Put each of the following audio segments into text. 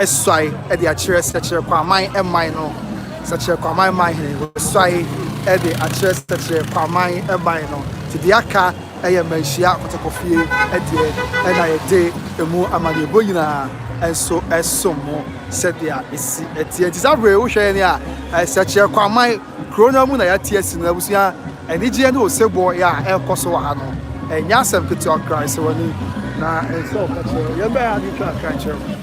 swai at the address such a Kwamang and minor, such a Kwamang mine, swai at the address such a Kwamang and minor. To the Aka, I am a Shia photography at the end I day the more Amadi Boyina, and so as some more said there is at the end. Is that real? As such a Kwamang Chronomuna at TS in Labusia, and Nijian who said, boy, El Kosoano, and Yasam could talk Christ. So, now, and so much. You're bad, you can't catch her.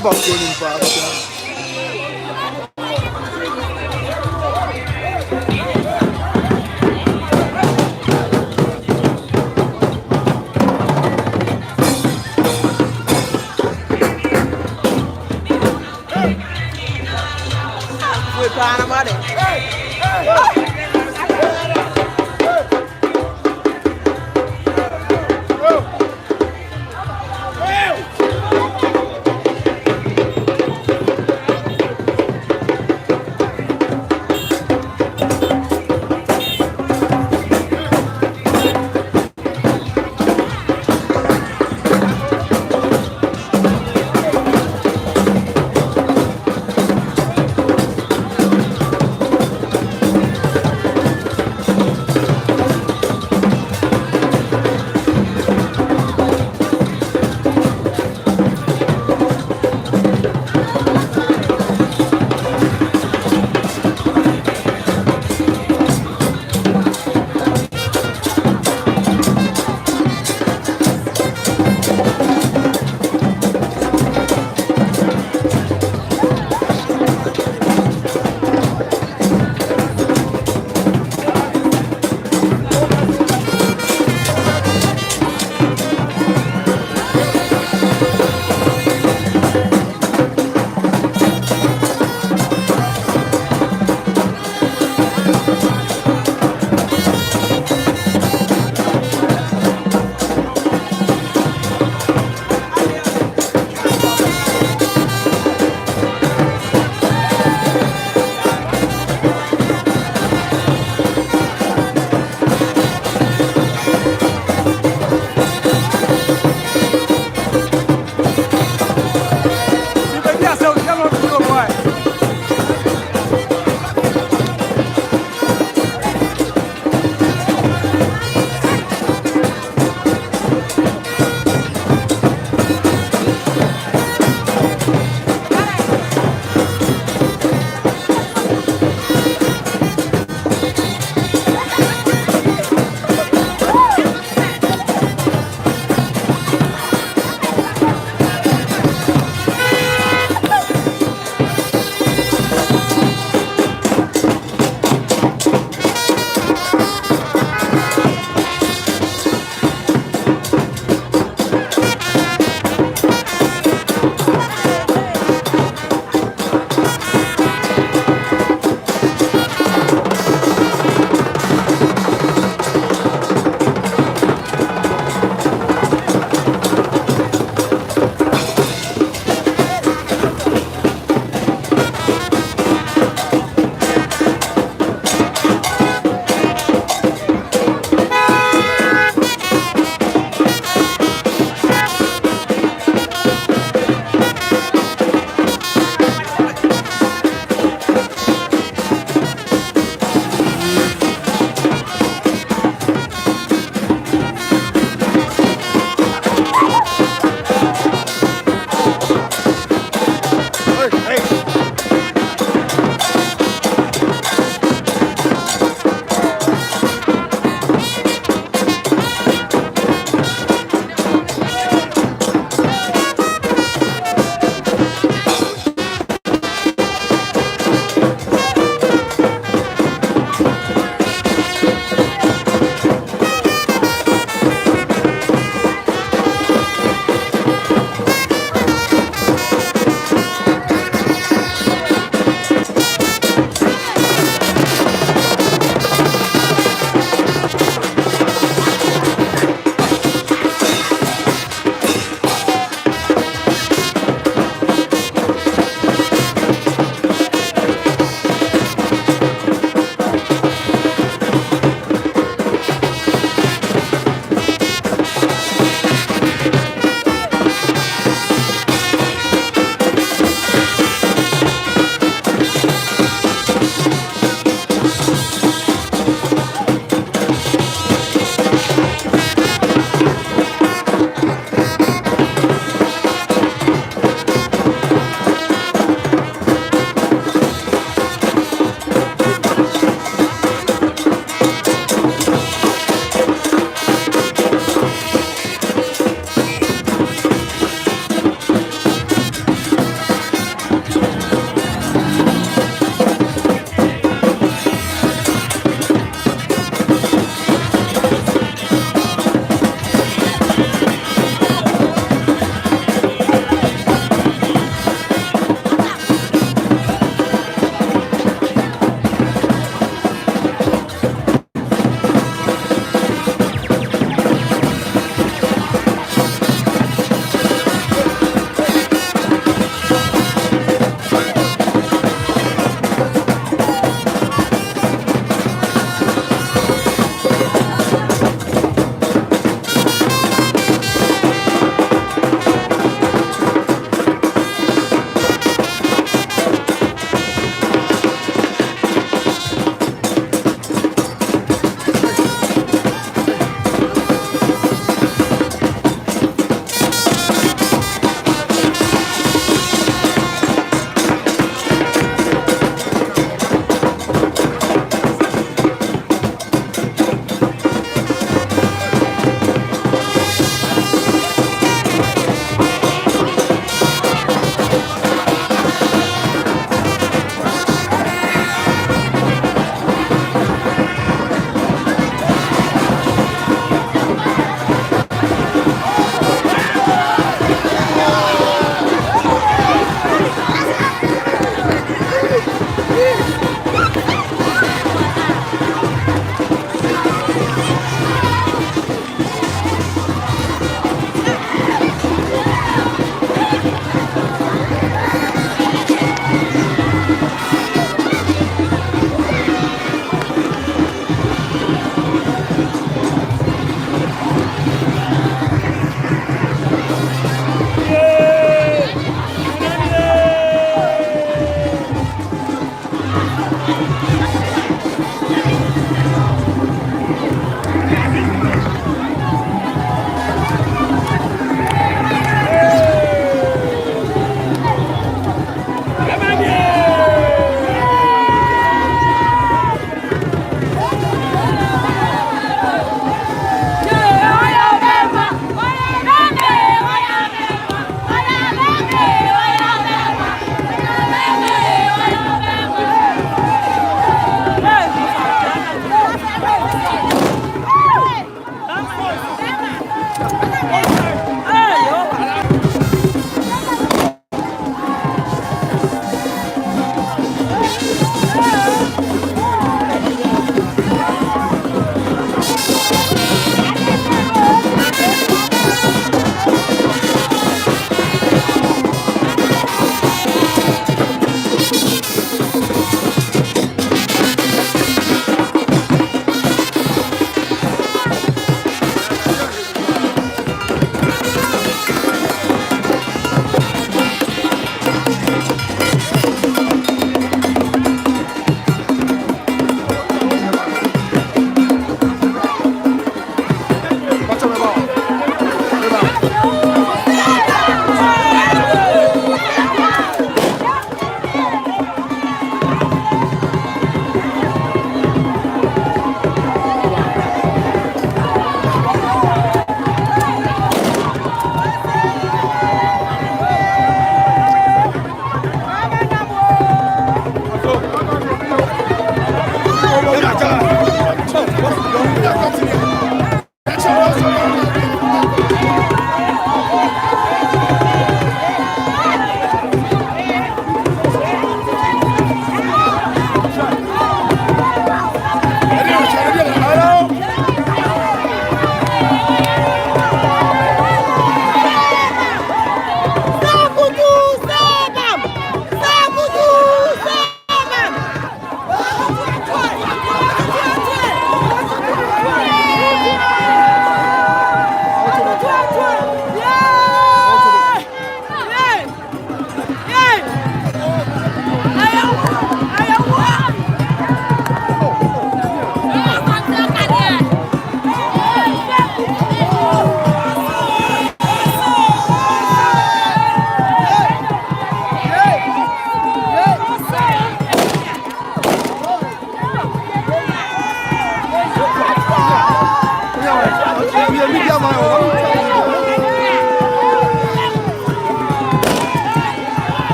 about going for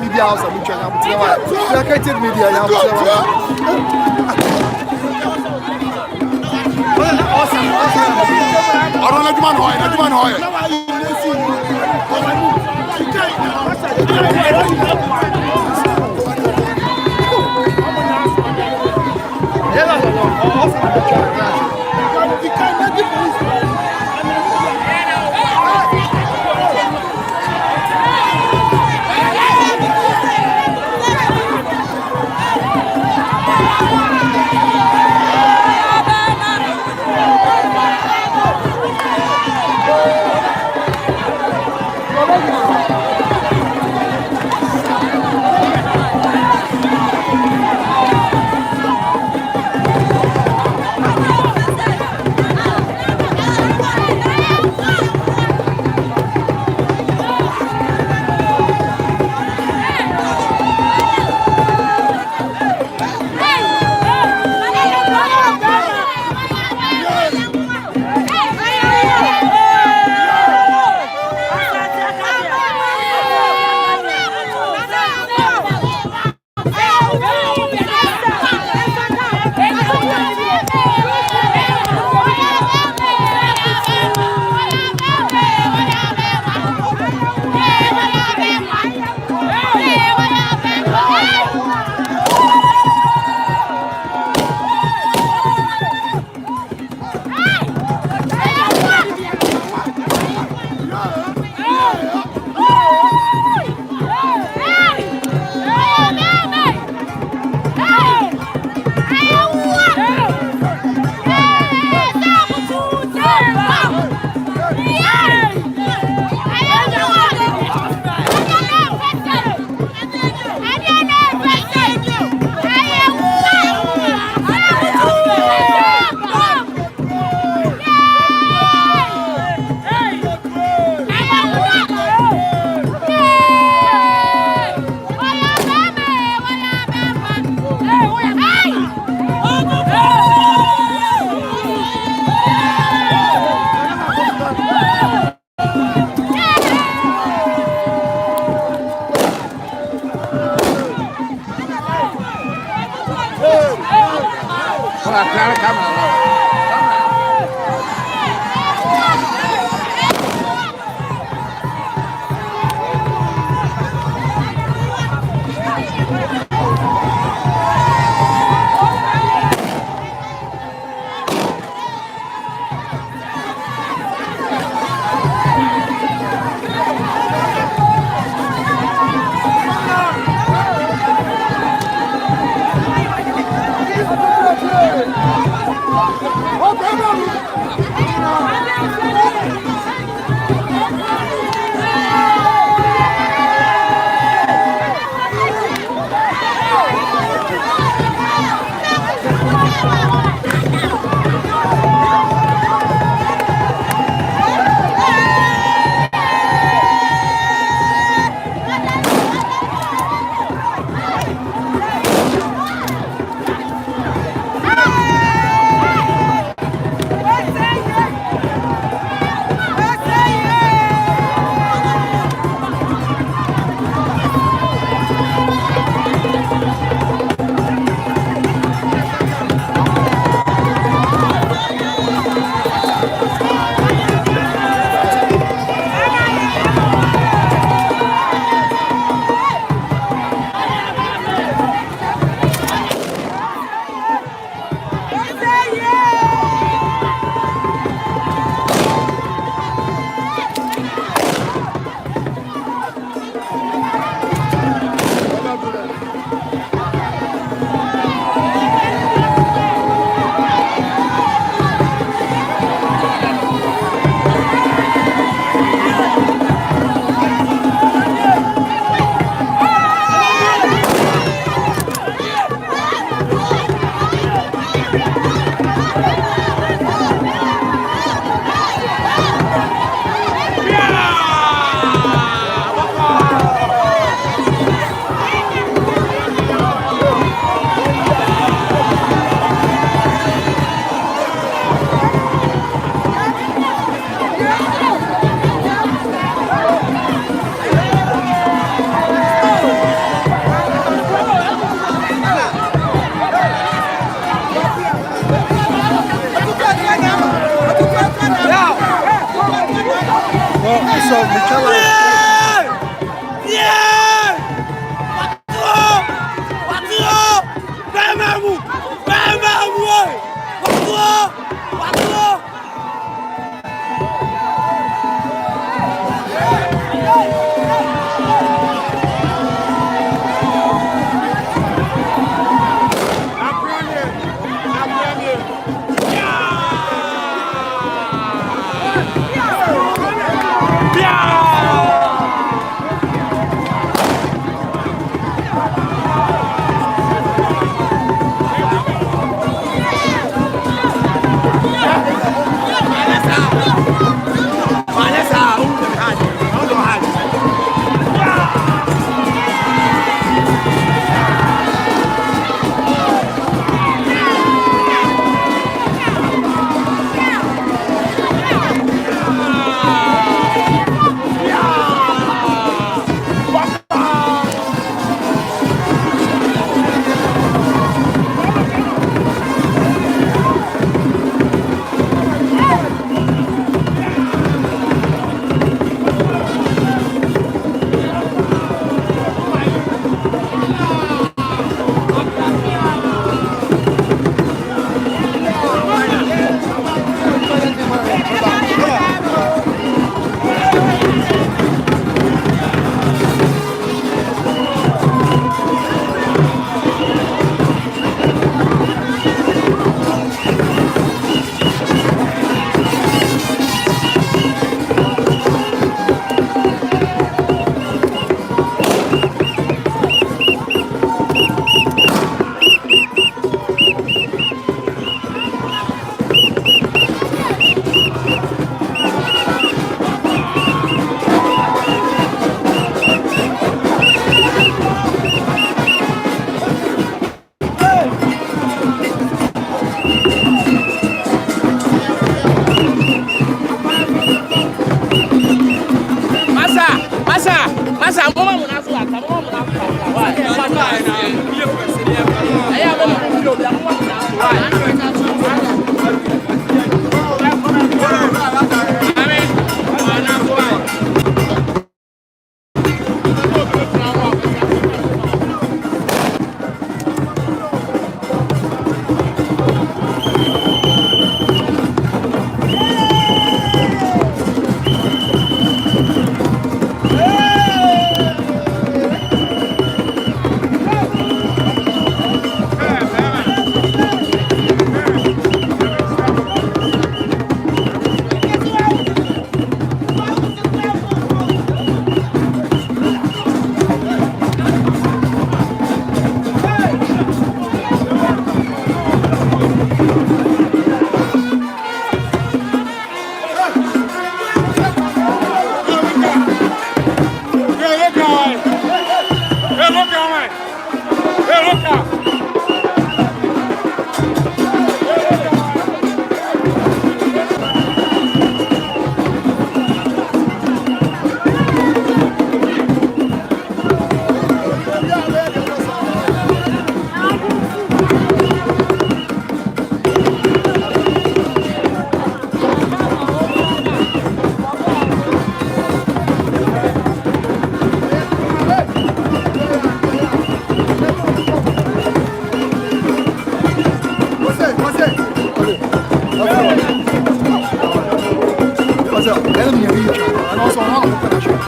Media house and we are creating media now.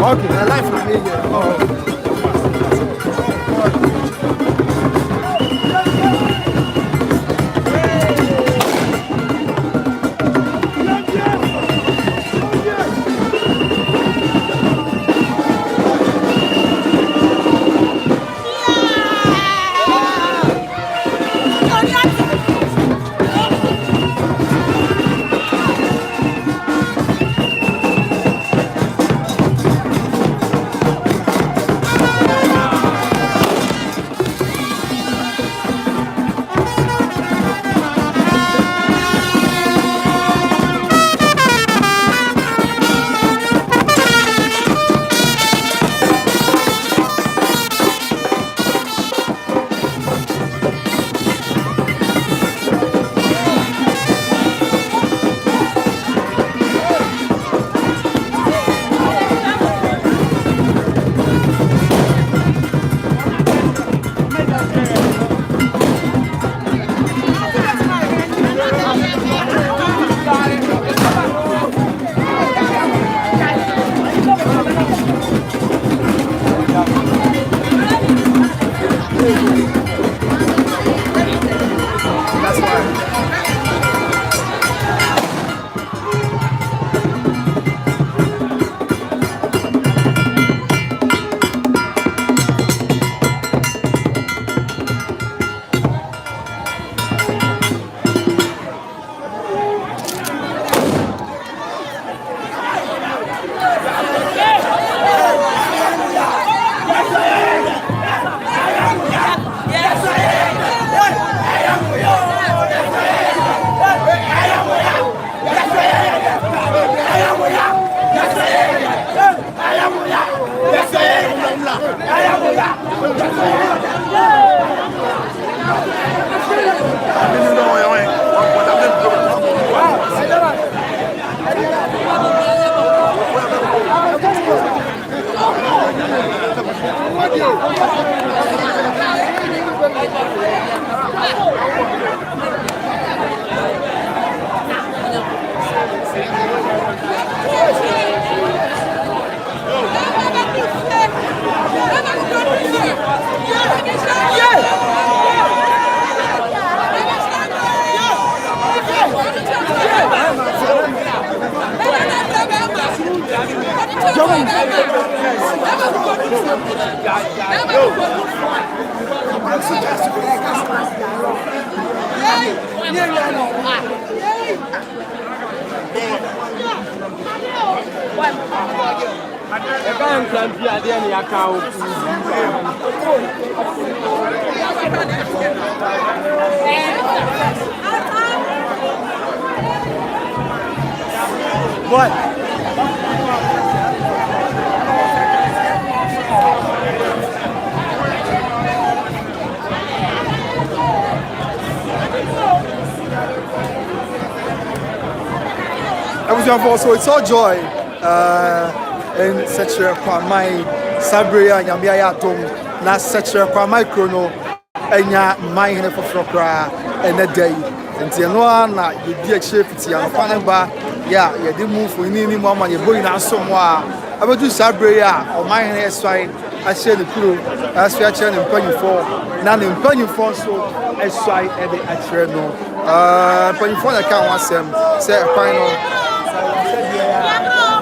Okay, my life na me here. Oh. What? So it's all joy in such a Kwamang Sabria Yamia Yatum, not such a Kwamang Chrono, and ya mine for Frokra and a day. And Tianoa, you did shape it, young Panaba, yeah, you didn't move for any more money, you're going out somewhere. I will do Sabria or mine is fine. I share the crew as we are trying to pay you for, none in paying for so as I at the Atreno. Paying for the count was them, say a final.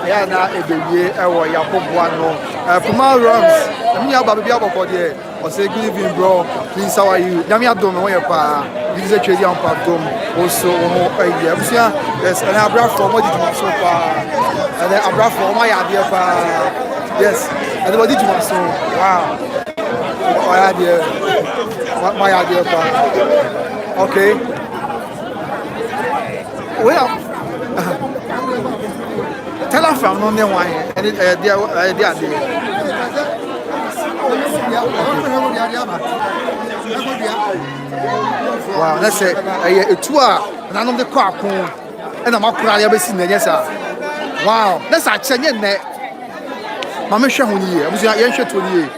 Yeah, now every year, or Yapobuano, Paramount Rums. I mean, about the Bible there. Or say, good evening, bro. Please, how are you? Namia don't know your pa. This is a trade on Pardom. Also, yes, and I brought for what did you want so far? And then I brought for my idea. Yes, and what did you want so? Wow. idea. My idea. Okay. Well, tell us from no one and they are. Wow, that's it. A tour, and I know the car, and I'm not crying. I've seen the yes, sir. Wow, that's a Chinese net. Mamma Shahuni, I was young 20.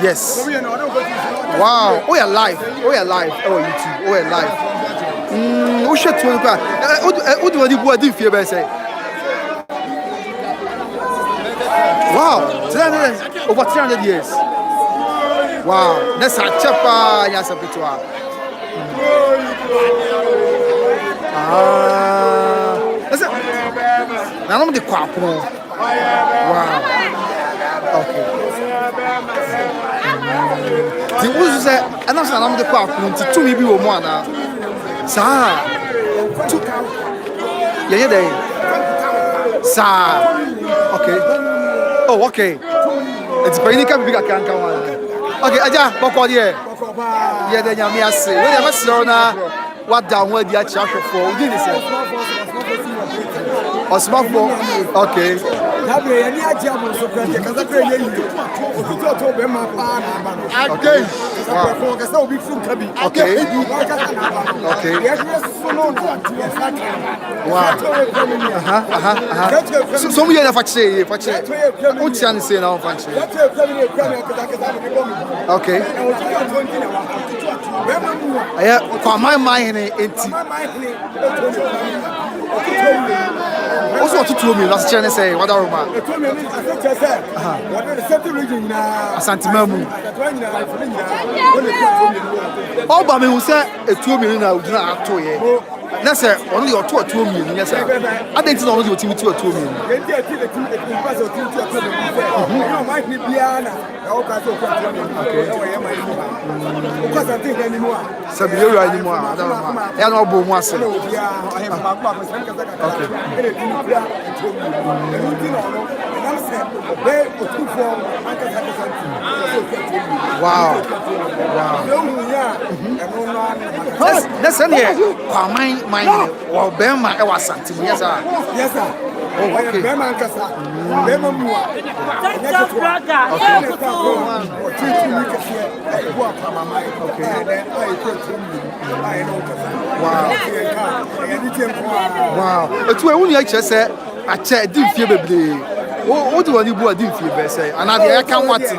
Yes. Wow, we are live. Oh, YouTube. Oh, live. Oh, shit, what do you do for your say? Wow, over 300 years. Wow, that's a chapa, yes, a bit. That's it. Now I'm the crap. Wow. Okay. The was that, and I'm the crap. To me, be one now. Sir, yeah, sir. Okay. Oh, okay. It's very big. I can't come on. Okay, Aja, Boko here. Yeah, then you may say, we never saw now what downward the church for. Did you say? Or small for? Okay. Okay. Wow. Okay. Okay. Wow. So we have to say, what's say now? Okay. For my mind, also to me, last chance say, what are you? Santimamu. All by me who said a 2 million I would not to you. That's only or 2 million. Yes, I didn't know you 2 million. Sabio anymore. I don't know. Wow. That's only Kwamang or Bema was something. Yes, sir. Yes, sir. Oh, okay. Wow. It's where only I just said, I checked, didn't feel baby. What do you do? I didn't feel better. And I can't watch it.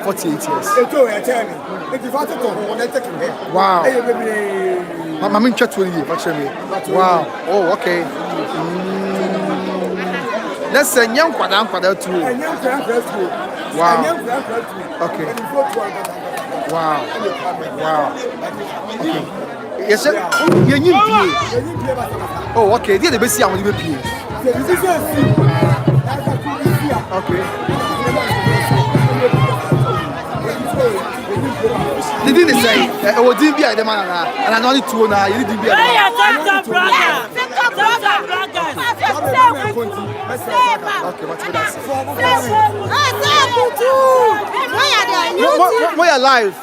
48 years. Wow. I'm in chat with you, actually. Wow. Oh, okay. Let's say young Padam Pada too. Wow. Okay. Wow. Okay. Yes, sir. Oh, okay. The best I will be. Okay. Didn't say, oh, didn't be the man, and I know it too now. You didn't be a man. Okay, what's that? We are live.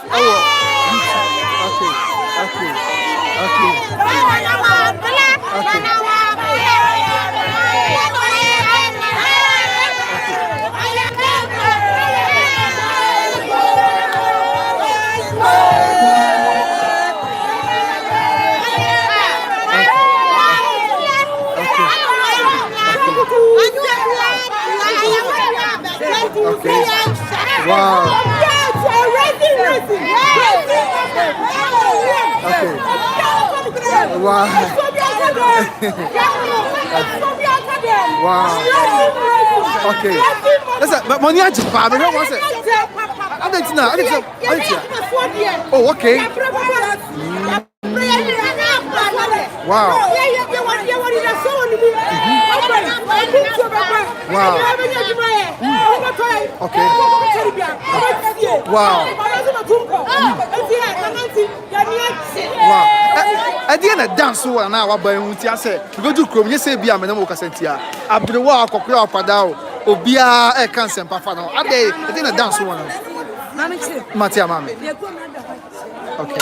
Okay. Wow. Okay. Wow. Wow. Okay. Listen, but money I just bought. What's it? I didn't know. Oh, okay. Wow. Wow. Okay. Wow. Wow. At the end of dance, now I buy. I say, go to Chrome. You say, "Be a man, I'm going to say, I'm going to walk across Padao." Obia e kan sempa fa no. Ade, I think the dance one. Matia mami. Okay.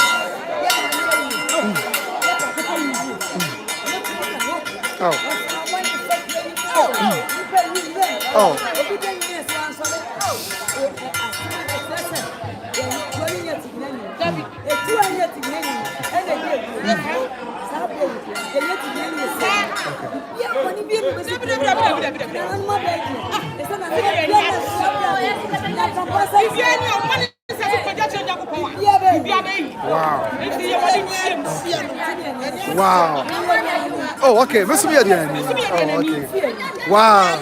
Oh. Oh. Wow. Wow. Oh, okay. Oh, okay. Wow.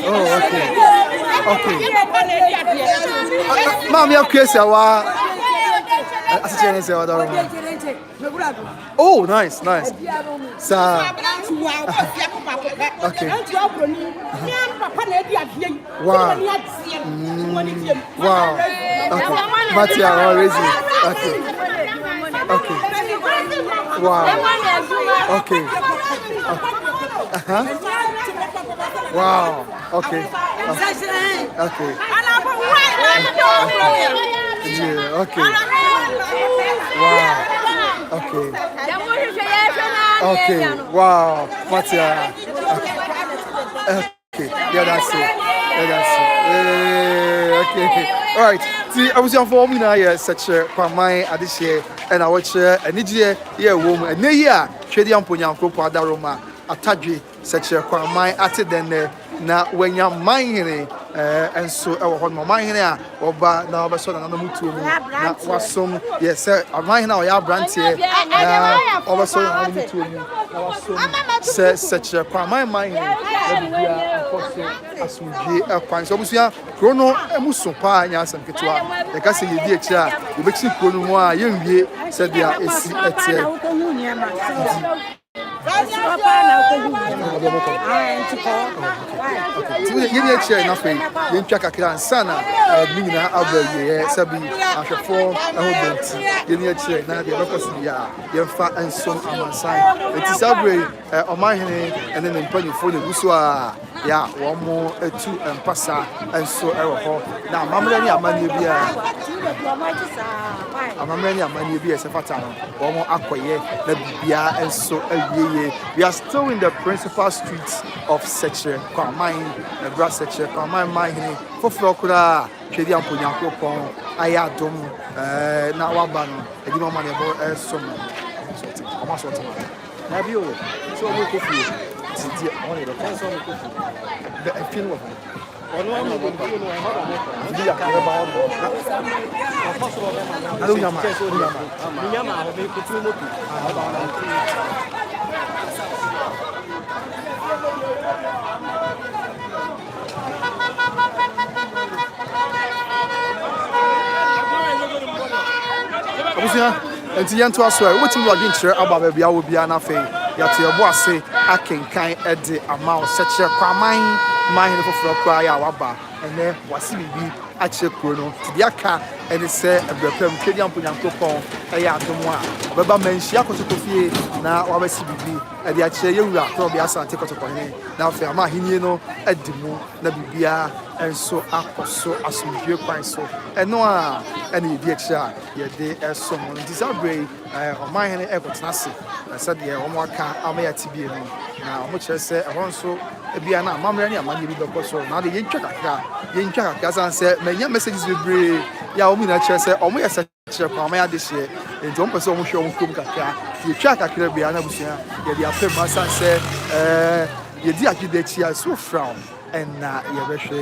Oh, okay. Okay. Mami, okay, sawa. Oh, nice. Sir. Okay. Wow. Wow. Okay. Matia, raising. Okay. Okay. Wow. Okay. Wow. Okay. Okay. Yeah. Okay. Wow. Okay. Okay. Wow. Matia. Okay. Yeah, that's it. Okay. All right. See, I was for me now. Yeah, such a Kwamang at this year, and I watch a Nigeria woman, and near Shady Ampunya Kopa Daroma, Atadri, such a Kwamang at it then. Na when you're mining, and so on my mind here, or by now, but so another mutu, that was some, yes, sir. I mind now, your brand here, over so another mutu, says such a Kwamang mine, as we hear a pine. So, we are chrono and musupa, and some kitua, the castle you did, you make it chrono, you said, there is Yeni chair nothing. Yen chaka kran sana. Mina abel sabi after Yeni chair na the locus ya. Yen fa and some amansan. It is abre on my hand and then put your phone uswa. Ya one more two and passa and so error. Now mamma amani bia. Amamani amani bia sefata. One more aquaye the bia and so we are still in the principal streets of Seche Kwamang, the brass Seche Kwamang mine for Flokura, Shady Ampunya Kopon, Ayadum, Nawabano, a demon money about some. Almost what have you? So we could feel only the first one. The film of it. I and to Yanto as well, what you are going to about baby, I will be an affair. Yet your boss say, I can kind at the amount such a Kwamang, mine for cry our and then was be at your chrono to the aka and it's a breakfast Kadian Punyankopon, a yadomoa. Baba mention Yakotofi now, our CBB, and the Ache, you are probably as I take out upon him. Now, Ferma, Hinino, at the moon, Nabibia, and so up so as we quite so. And no, any DHR, your day as someone disagree on my hand, Ever Nasi. I said, yeah, one more car, I may at TB. Now, much I say, I want so. Biana, Mamma, money with the person. Now the Yanka, Gazan said, many messages will bring Yaomina Chester, or me as a Kwamang this year. And don't person who show Kumka. You check a Caribbean, Busia, the after Massa said, you did actually so frown. And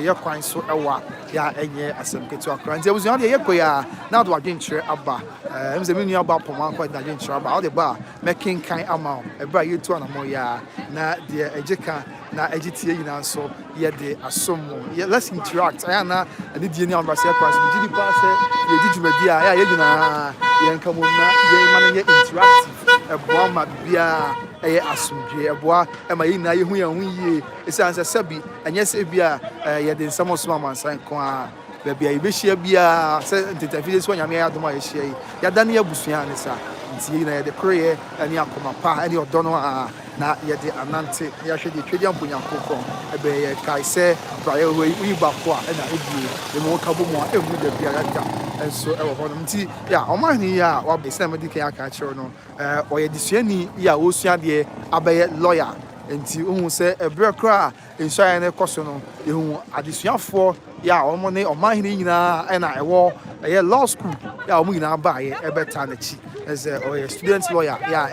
you're quite so a walk, and as some kids are crying. There was only a year now to a dinner about. I'm the mini about Paramount, quite a dinner about the bar, making kind amount, a bright you to an amoya, na dear Ejeka, na EGTA, so yet they are some more. Yet let's interact. I am not a Didian Ambassador price, we did pass it, you did media, you interactive, a bomb beer. Asumdwe eboa ema yi na ye hu yan hu yie esanse sabi anyese bia ye de nsamo so amansan ko a ba bia yebehia bia se ntetafi so nyame ya doma ye hia ya dane abusua ne sa nti na ye de kroye ani akoma pa ani odono a na yɛde anante yɛahwɛ deɛ twɛdi amponyankopɔn ɛbɛyɛ kae sɛ brayɛ woyi baako a ɛna ɛbie ɛmu ka bɔ mu a ɛmu da biara da nso ɛwɔ hɔ nom nti yɛ ɔmahene yi a wabɛ sɛ mɛdi kan aka kyerɛ no ɔyɛ desuani yi a wɔsua deɛ abɛyɛ lawyer nti wohu sɛ ɛberɛ koraa nsuayɛ no kɔ so no yɛhu adesuafoɔ yɛ a ɔmo ne ɔmahene nyinaa ɛna ɛwɔ ɛyɛ law school yɛ a ɔmo nyinaa baayɛ ɛbɛta n'akyi ɛsɛ ɔyɛ student lawyer yɛ a